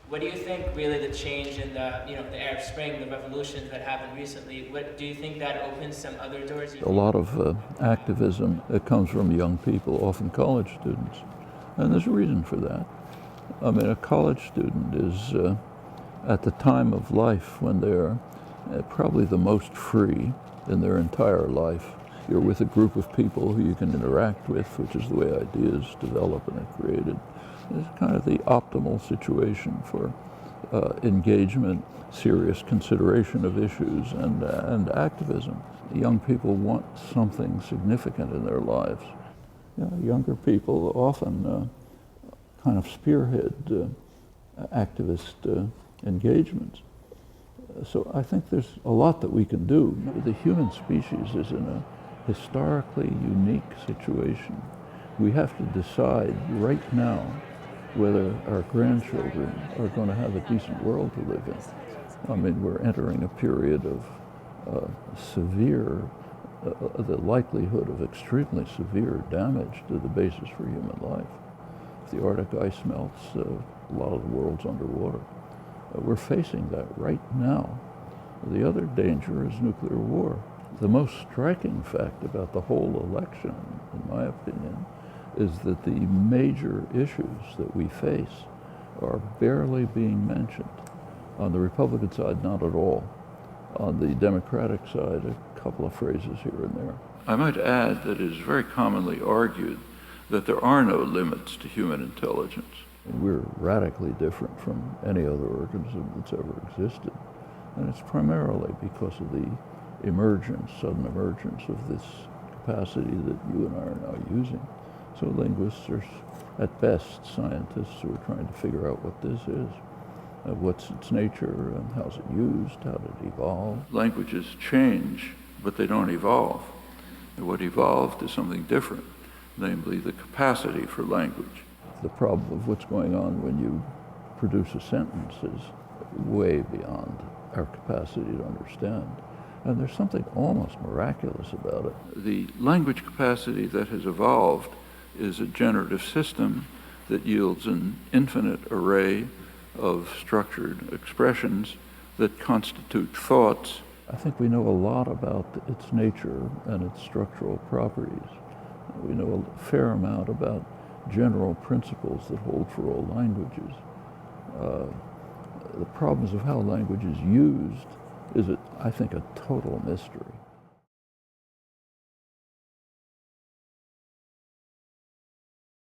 What do you think really the change in the Arab Spring, the revolutions that happened recently, what do you think that opens some other doors? A lot of activism that comes from young people, often college students, and there's a reason for that. I mean, a college student is at the time of life when they're probably the most free in their entire life. You're with a group of people who you can interact with, which is the way ideas develop and are created. It's kind of the optimal situation for engagement, serious consideration of issues, and activism. Young people want something significant in their lives. Younger people often kind of spearhead activist engagements. So I think there's a lot that we can do. The human species is in a historically unique situation. We have to decide right now whether our grandchildren are going to have a decent world to live in. I mean, we're entering a period of the likelihood of extremely severe damage to the basis for human life. If the Arctic ice melts, a lot of the world's underwater. We're facing that right now. The other danger is nuclear war. The most striking fact about the whole election, in my opinion, is that the major issues that we face are barely being mentioned. On the Republican side, not at all. On the Democratic side, a couple of phrases here and there. I might add that it is very commonly argued that there are no limits to human intelligence. We're radically different from any other organism that's ever existed. And it's primarily because of the sudden emergence of this capacity that you and I are now using. So linguists are, at best, scientists who are trying to figure out what this is, what's its nature, and how's it used, how did it evolve. Languages change, but they don't evolve. And what evolved is something different, namely the capacity for language. The problem of what's going on when you produce a sentence is way beyond our capacity to understand. And there's something almost miraculous about it. The language capacity that has evolved is a generative system that yields an infinite array of structured expressions that constitute thoughts. I think we know a lot about its nature and its structural properties. We know a fair amount about general principles that hold for all languages. The problems of how language is used is, I think, a total mystery.